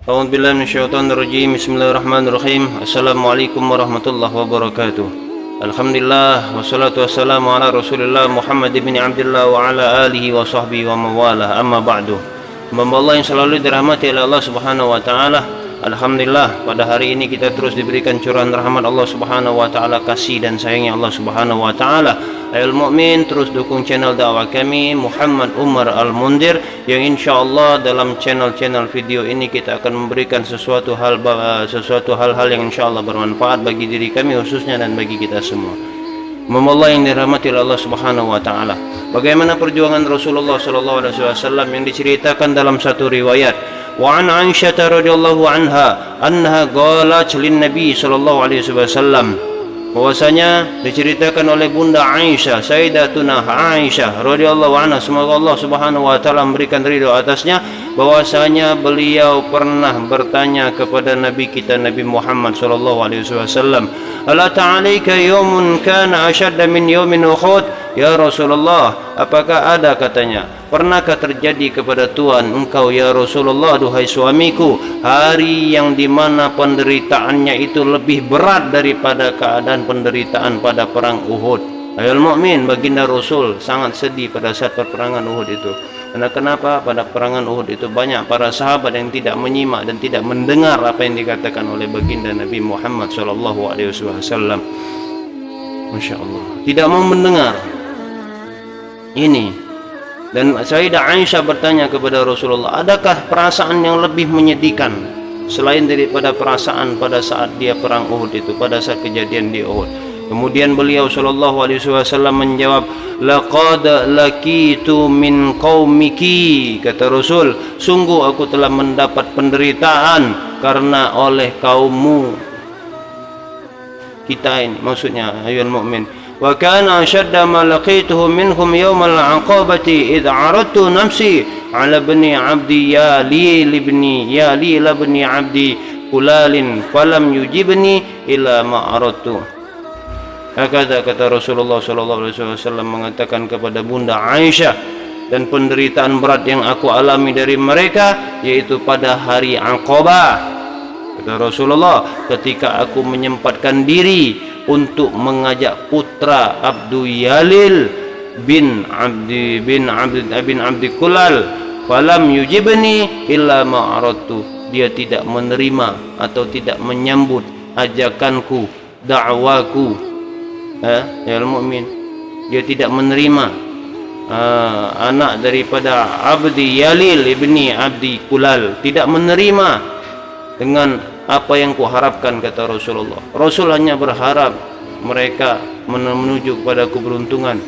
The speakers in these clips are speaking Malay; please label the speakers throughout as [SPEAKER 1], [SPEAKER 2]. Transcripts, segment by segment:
[SPEAKER 1] A'udzubillahi minasyaitonirrajim. Bismillahirrahmanirrahim. Assalamualaikum warahmatullahi wabarakatuh. Alhamdulillah wassalatu wassalamu ala Rasulillah Muhammad ibn Abdullah wa ala alihi wa sahbihi wa mawalah. Amma ba'du. Hamba Allah yang selalu dirahmati oleh Allah Subhanahu wa taala. Alhamdulillah, pada hari ini kita terus diberikan curahan rahmat Allah Subhanahu wa taala, kasih dan sayangnya Allah Subhanahu wa taala. Ayol mukmin, terus dukung channel dakwah kami Muhammad Umar Al-Mundir, yang insyaallah dalam channel video ini kita akan memberikan sesuatu hal-hal yang insyaallah bermanfaat bagi diri kami khususnya dan bagi kita semua. Memola yang dirahmati Allah Subhanahu wa taala. Bagaimana perjuangan Rasulullah sallallahu alaihi wasallam yang diceritakan dalam satu riwayat. Wa an Aisyah radhiyallahu anha annaha qalat lin Nabi sallallahu alaihi wasallam, bahwasanya diceritakan oleh Bunda Aisyah, Sayyidatuna Aisyah radhiyallahu anha, semoga Allah Subhanahu wa taala memberikan ridho atasnya, bahwasanya beliau pernah bertanya kepada Nabi kita Nabi Muhammad sallallahu alaihi wasallam, "Ala ta'alaika yawmun kana ashadda min yawmin Uhud?" Ya Rasulullah, apakah ada, katanya, pernahkah terjadi kepada Tuhan engkau ya Rasulullah, duhai suamiku, hari yang dimana penderitaannya itu lebih berat daripada keadaan penderitaan pada perang Uhud? Ayol mukmin, baginda Rasul sangat sedih pada saat peperangan Uhud itu. Karena kenapa? Pada peperangan Uhud itu banyak para sahabat yang tidak menyimak dan tidak mendengar apa yang dikatakan oleh baginda Nabi Muhammad SAW. Masya Allah, tidak mau mendengar ini. Dan Sayyidah Aisyah bertanya kepada Rasulullah, adakah perasaan yang lebih menyedihkan selain daripada perasaan pada saat dia perang Uhud itu, pada saat kejadian di Uhud? Kemudian beliau sallallahu alaihi wasallam menjawab, laqad laqitu min qaumiki, kata Rasul, sungguh aku telah mendapat penderitaan karena oleh kaummu. Kita ini maksudnya ayol mukmin. Wa kana ashadda ma laqituhu minhum yawmal 'aqabati idh 'aradtu nafsi 'ala ibni 'abdi ya li labni 'abdi kulalin falam yujibni ila ma aradtu. Kata Rasulullah sallallahu alaihi wasallam mengatakan kepada Bunda Aisyah, dan penderitaan berat yang aku alami dari mereka yaitu pada hari Aqabah. Kata Rasulullah, ketika aku menyempatkan diri untuk mengajak putra Abdu Yalil bin Abdi Kulal, falam yujibni illa ma aradtu, dia tidak menerima atau tidak menyambut ajakanku, dakwaku. Ya al-mu'min, dia tidak menerima anak daripada Abdi Yalil ibni Abdi Kulal, tidak menerima dengan apa yang kuharapkan, kata Rasulullah. Rasul hanya berharap mereka menuju kepada keberuntungan.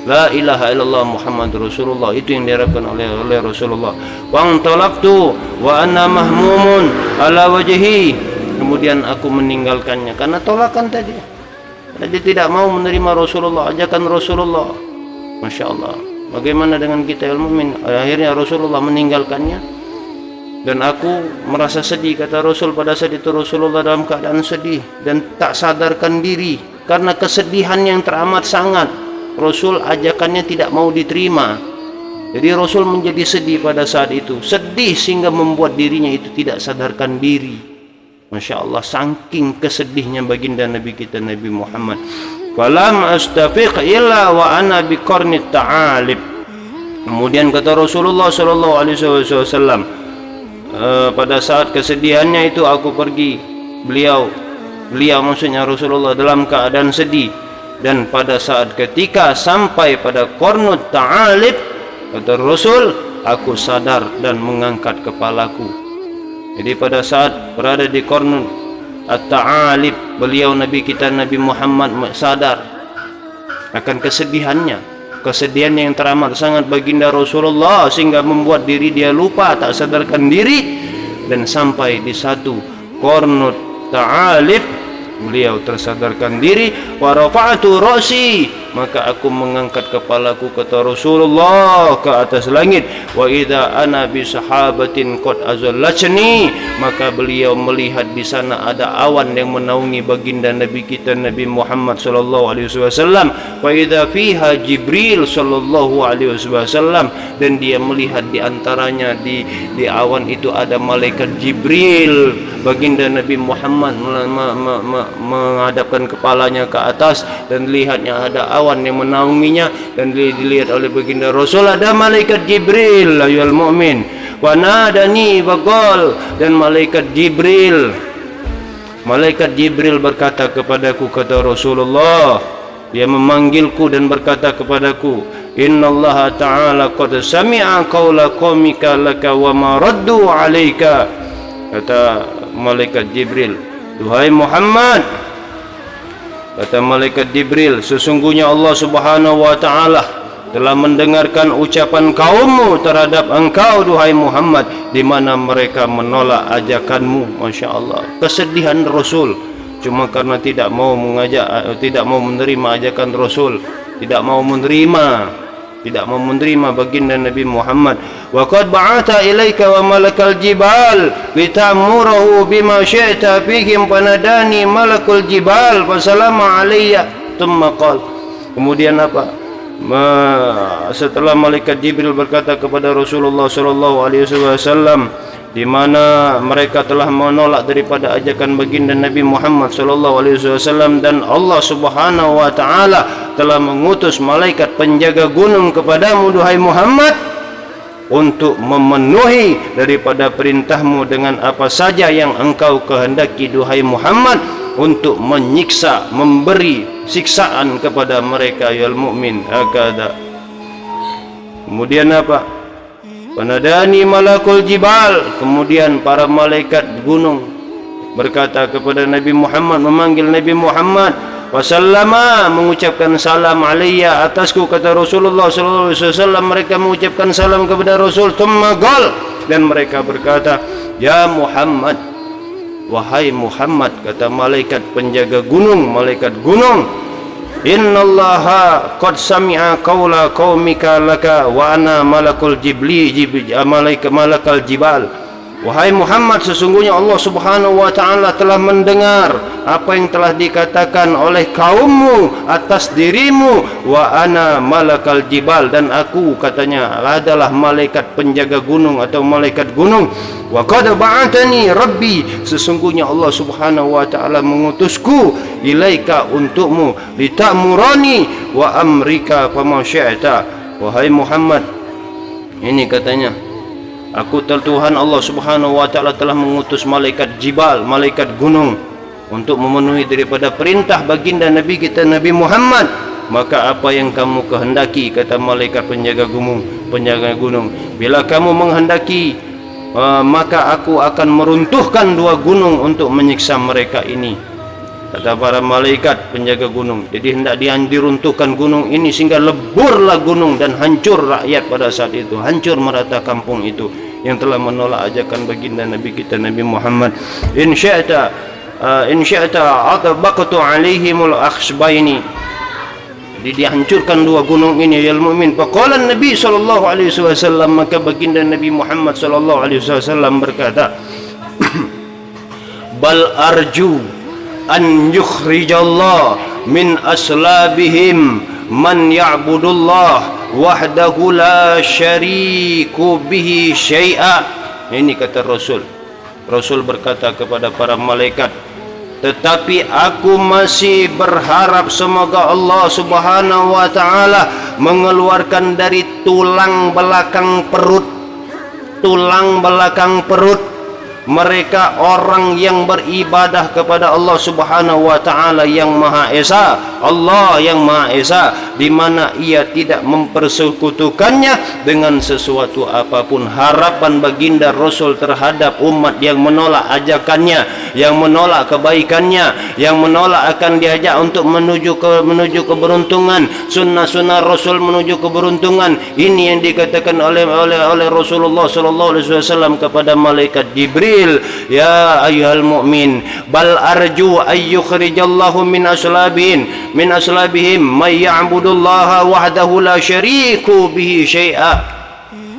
[SPEAKER 1] La ilaha illallah Muhammad Rasulullah, itu yang diharapkan oleh Rasulullah. Wa antalaqtu wa anna mahmumun ala wajhi, kemudian aku meninggalkannya karena tolakan tadi. Dia tidak mau menerima Rasulullah, ajakan Rasulullah. Masya Allah, bagaimana dengan kita ilmu mukmin? Akhirnya Rasulullah meninggalkannya. Dan aku merasa sedih, kata Rasul, pada saat itu Rasulullah dalam keadaan sedih dan tak sadarkan diri karena kesedihan yang teramat sangat. Rasul ajakannya tidak mau diterima. Jadi Rasul menjadi sedih pada saat itu, sedih sehingga membuat dirinya itu tidak sadarkan diri. Masya Allah, saking kesedihnya baginda Nabi kita Nabi Muhammad. Falam astafiq illa wa ana biqarnit ta'alib. Kemudian kata Rasulullah sallallahu alaihi wasallam, pada saat kesedihannya itu aku pergi, beliau maksudnya Rasulullah dalam keadaan sedih, dan pada saat ketika sampai pada Qarnut Ta'alib, kata Rasul, aku sadar dan mengangkat kepalaku. Jadi pada saat berada di Qarnut Ta'alib, beliau Nabi kita Nabi Muhammad sadar akan kesedihannya, kesedihan yang teramat sangat baginda Rasulullah, sehingga membuat diri dia lupa, tak sadarkan diri. Dan sampai di satu Qarnut Ta'alib, beliau tersadarkan diri. Wa rafa'tu ra'si maka aku mengangkat kepalaku, kata Rasulullah, ke atas langit. Wa idza ana bi sahabatin qad azallachni, maka beliau melihat di sana ada awan yang menaungi baginda Nabi kita Nabi Muhammad sallallahu alaihi wasallam. Wa idza fiha Jibril sallallahu alaihi wasallam, dan dia melihat di antaranya di awan itu ada malaikat Jibril. Baginda Nabi Muhammad menghadapkan kepalanya ke atas dan lihatnya ada awan yang menaunginya, dan dilihat oleh baginda Rasul ada malaikat Jibril. Ayuhal mu'min, wa nadani wa qal, dan malaikat Jibril berkata kepadaku, kata Rasulullah, dia memanggilku dan berkata kepadaku, innallaha ta'ala qad sami'a qawla qaumika laka wa ma raddu 'alaika. Kata malaikat Jibril, duhai Muhammad, kata malaikat Jibril, sesungguhnya Allah Subhanahu wa taala telah mendengarkan ucapan kaummu terhadap engkau duhai Muhammad, di mana mereka menolak ajakanmu. Masya Allah, kesedihan Rasul cuma karena tidak mau menerima ajakan Rasul, tidak mau menerima baginda Nabi Muhammad. Wa qad ba'atha ilaika wa malakal jibal litamurahu bima syi'ta fihim, fanadani malakul jibal fasalama alayya thumma qala. Kemudian apa? Setelah malaikat Jibril berkata kepada Rasulullah sallallahu alaihi wasallam, di mana mereka telah menolak daripada ajakan baginda Nabi Muhammad sallallahu alaihi wasallam, dan Allah Subhanahu wa taala telah mengutus malaikat penjaga gunung kepadamu duhai Muhammad untuk memenuhi daripada perintahmu dengan apa saja yang engkau kehendaki duhai Muhammad, untuk menyiksa, memberi siksaan kepada mereka ya mukmin. Hakada. Kemudian apa? Panadani malakul jibal, kemudian para malaikat gunung berkata kepada Nabi Muhammad, memanggil Nabi Muhammad, wasallama, mengucapkan salam alayya, atasku, kata Rasulullah sallallahu alaihi wasallam. Mereka mengucapkan salam kepada Rasul. Thumma qal, dan mereka berkata, ya Muhammad, wahai Muhammad, kata malaikat penjaga gunung, malaikat gunung, innallaha qad sami'a qawla qaumika laka wa ana malakul malakal jibal. Wahai Muhammad, sesungguhnya Allah Subhanahu wa taala telah mendengar apa yang telah dikatakan oleh kaummu atas dirimu. Wa ana malakal jibal, dan aku, katanya, adalah malaikat penjaga gunung atau malaikat gunung. Wa qad ba'athani rabbi, sesungguhnya Allah Subhanahu wa taala mengutusku ilaika, untukmu, litamurani wa amrika fama syi'ta. Wahai Muhammad, ini katanya, aku, Tuhan Allah Subhanahu wa taala telah mengutus malaikat jibal, malaikat gunung, untuk memenuhi daripada perintah baginda Nabi kita Nabi Muhammad. Maka apa yang kamu kehendaki, kata malaikat penjaga gunung, bila kamu menghendaki, maka aku akan meruntuhkan dua gunung untuk menyiksa mereka ini, kata para malaikat penjaga gunung. Jadi hendak diruntuhkan gunung ini sehingga leburlah gunung dan hancur rakyat pada saat itu, hancur merata kampung itu yang telah menolak ajakan baginda Nabi kita Nabi Muhammad. In syi'ta atabaqtu alaihimul akhsbaini, jadi dihancurkan dua gunung ini ya mukmin. Faqala Nabi sallallahu alaihi wasallam, maka baginda Nabi Muhammad sallallahu alaihi wasallam berkata, bal arju an yukhrijallah min aslabihim man ya'budullah wahdahu la syariku bihi syai'a. Ini kata Rasul. Rasul berkata kepada para malaikat, tetapi aku masih berharap semoga Allah Subhanahu wa taala mengeluarkan dari tulang belakang perut mereka orang yang beribadah kepada Allah Subhanahu wa taala yang Maha Esa, Allah yang Maha Esa, di mana ia tidak mempersekutukannya dengan sesuatu apapun. Harapan baginda Rasul terhadap umat yang menolak ajakannya, yang menolak kebaikannya, yang menolak akan diajak untuk menuju keberuntungan, sunnah-sunnah Rasul menuju keberuntungan. Ini yang dikatakan oleh Rasulullah sallallahu alaihi wasallam kepada malaikat Jibril, ya ayyuhal mu'min, bal arju ayyukhrijallahu min aslabin, min aslabihim may ya'budullaha wahdahu la syariku bihi syai'a.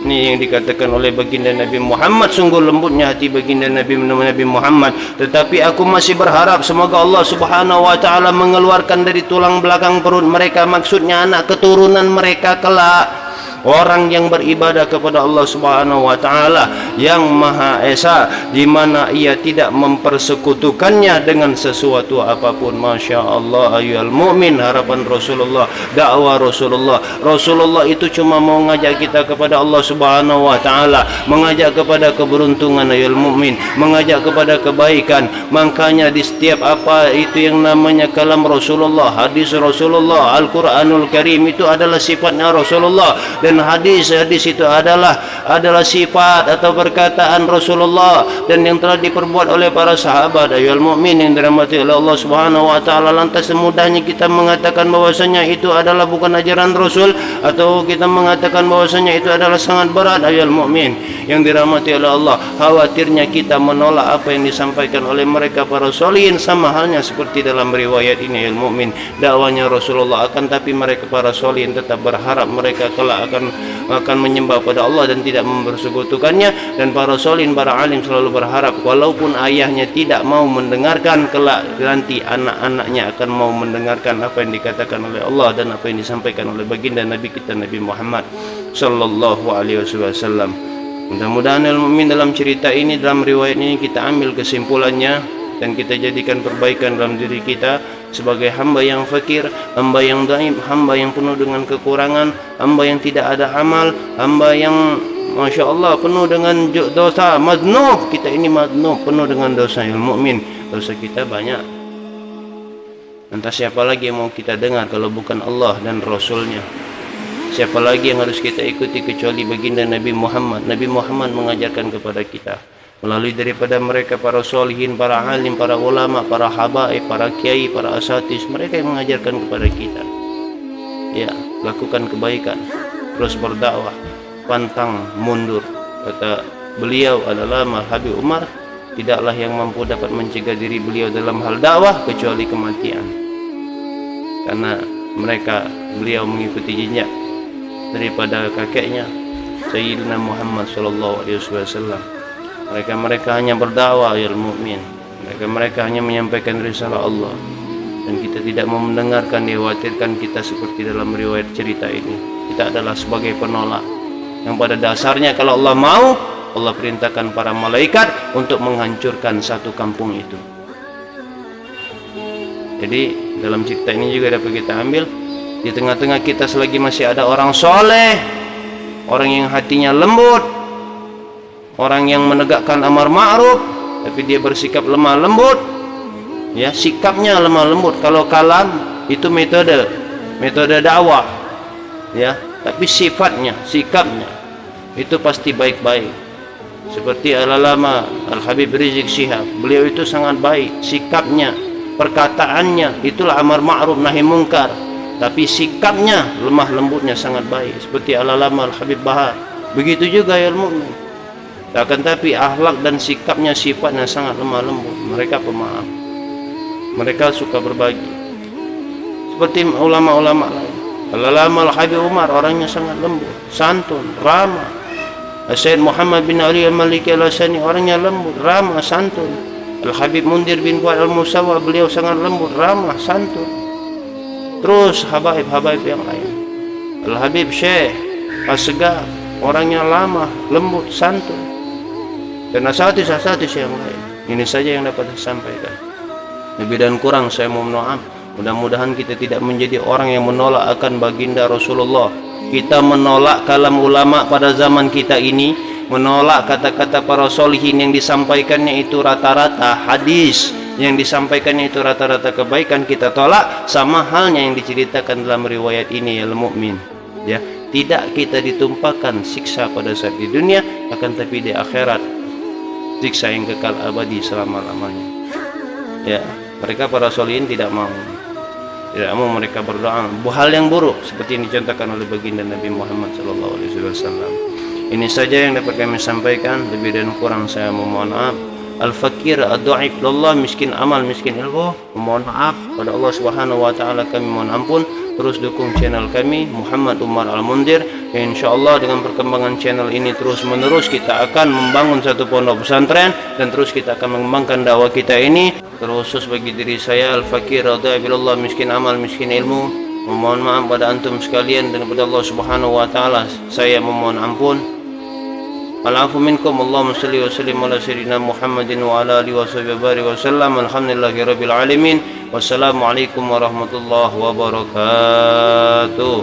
[SPEAKER 1] Ini yang dikatakan oleh baginda Nabi Muhammad, sungguh lembutnya hati baginda Nabi Muhammad, tetapi aku masih berharap semoga Allah Subhanahu wa taala mengeluarkan dari tulang belakang perut mereka, maksudnya anak keturunan mereka kelak, orang yang beribadah kepada Allah Subhanahu wa taala yang Maha Esa, di mana ia tidak mempersekutukannya dengan sesuatu apapun. Masya Allah ayyuhal mukmin, harapan Rasulullah, dakwah Rasulullah. Rasulullah itu cuma mau ngajak kita kepada Allah Subhanahu wa taala, mengajak kepada keberuntungan ayyuhal mukmin, mengajak kepada kebaikan. Makanya di setiap apa itu yang namanya kalam Rasulullah, hadis Rasulullah, Al-Qur'anul Karim itu adalah sifatnya Rasulullah, dan hadis-hadis itu adalah sifat atau perkataan Rasulullah dan yang telah diperbuat oleh para sahabat ayyuhal mukmin yang dirahmati oleh Allah Subhanahu wa taala. Lantas semudahnya kita mengatakan bahwasanya itu adalah bukan ajaran Rasul, atau kita mengatakan bahwasanya itu adalah sangat berat ayyuhal mukmin yang dirahmati oleh Allah. Khawatirnya kita menolak apa yang disampaikan oleh mereka para solihin, sama halnya seperti dalam riwayat ini ayyuhal mukmin, dakwanya Rasulullah, akan tapi mereka para solihin tetap berharap mereka kelak akan menyembah pada Allah dan tidak mempersekutukannya. Dan para solihin, para alim selalu berharap walaupun ayahnya tidak mau mendengarkan, kelak nanti anak-anaknya akan mau mendengarkan apa yang dikatakan oleh Allah dan apa yang disampaikan oleh baginda Nabi kita Nabi Muhammad sallallahu alaihi wasallam. Mudah-mudahan al-mukmin dalam cerita ini, dalam riwayat ini, kita ambil kesimpulannya dan kita jadikan perbaikan dalam diri kita sebagai hamba yang fakir, hamba yang dhaif, hamba yang penuh dengan kekurangan, hamba yang tidak ada amal, hamba yang Masya Allah penuh dengan dosa, madnub. Kita ini madnub, penuh dengan dosa yang mukmin, dosa kita banyak. Entah siapa lagi yang mau kita dengar kalau bukan Allah dan Rasulnya? Siapa lagi yang harus kita ikuti kecuali baginda Nabi Muhammad? Nabi Muhammad mengajarkan kepada kita melalui daripada mereka para solihin, para alim, para ulama, para habaib, para kiai, para asatis, mereka yang mengajarkan kepada kita. Ya, lakukan kebaikan, terus berdakwah, pantang mundur. Kata beliau adalah Habib Umar, tidaklah yang mampu dapat mencegah diri beliau dalam hal dakwah kecuali kematian. Karena beliau mengikuti jejak daripada kakeknya Sayyidina Muhammad sallallahu alaihi wasallam. Mereka hanya berdakwah ya mukmin. Mereka hanya menyampaikan risalah Allah, dan kita tidak mau mendengarkan, dikhawatirkan kita seperti dalam riwayat cerita ini. Kita adalah sebagai penolak yang pada dasarnya kalau Allah mau, Allah perintahkan para malaikat untuk menghancurkan satu kampung itu. Jadi dalam cerita ini juga dapat kita ambil, di tengah-tengah kita selagi masih ada orang soleh, orang yang hatinya lembut, orang yang menegakkan amar ma'ruf tapi dia bersikap lemah lembut, ya, sikapnya lemah lembut. Kalau kalam itu metode dakwah, ya, tapi sikapnya itu pasti baik-baik. Seperti al-alama Al-Habib Rizik Syihab, beliau itu sangat baik sikapnya, perkataannya itulah amar ma'ruf nahi mungkar, tapi sikapnya lemah lembutnya sangat baik. Seperti al-alama Al-Habib Bahar, begitu juga ya mukmin. Akan tapi akhlak dan sikapnya, sifatnya sangat lemah lembut. Mereka pemaaf, mereka suka berbagi. Seperti ulama-ulama lain, Al-Alama Al-Habib Umar orangnya sangat lembut, santun, ramah. Sayyid Muhammad bin Ali Al-Maliki Al-Hasani orangnya lembut, ramah, santun. Al-Habib Mundir bin Fuad Al-Musawa, beliau sangat lembut, ramah, santun. Terus habaib-habaib yang lain, Al-Habib Syekh As-Segar orangnya lamah, lembut, santun, dan asatis yang lain. Ini saja yang dapat saya sampaikan. Lebih dan kurang saya mohon maaf. Mudah-mudahan kita tidak menjadi orang yang menolak akan baginda Rasulullah. Kita menolak kalam ulama pada zaman kita ini, menolak kata-kata para solihin yang disampaikannya itu rata-rata hadis, yang disampaikannya itu rata-rata kebaikan, kita tolak. Sama halnya yang diceritakan dalam riwayat ini ya mukmin, ya, tidak kita ditumpahkan siksa pada saat di dunia, akan tapi di akhirat siksa yang kekal abadi selama-lamanya. Ya, mereka para solihin tidak mau mereka berdoa hal yang buruk seperti yang dicontohkan oleh baginda Nabi Muhammad sallallahu alaihi wasallam. Ini saja yang dapat kami sampaikan, lebih dan kurang saya memohon maaf. al-fakir, ad-dhaif ilallah, miskin amal, miskin ilmu. Mohon maaf pada Allah Subhanahu wa taala, kami mohon ampun. Terus dukung channel kami Muhammad Umar Al-Mundir. Insyaallah dengan perkembangan channel ini terus menerus kita akan membangun satu pondok pesantren dan terus kita akan mengembangkan dakwah kita ini. Terkhusus bagi diri saya al-fakir, ad-dhaif ilallah, miskin amal, miskin ilmu. Memohon maaf pada antum sekalian dan kepada Allah Subhanahu wa taala saya memohon ampun. Al-afu minkum. Allahumma salli wa sallim ala sayyidina Muhammadin wa ala alihi wa sahbihi wa sallam. Alhamdulillahi rabbil alamin. Wassalamualaikum warahmatullahi wabarakatuh.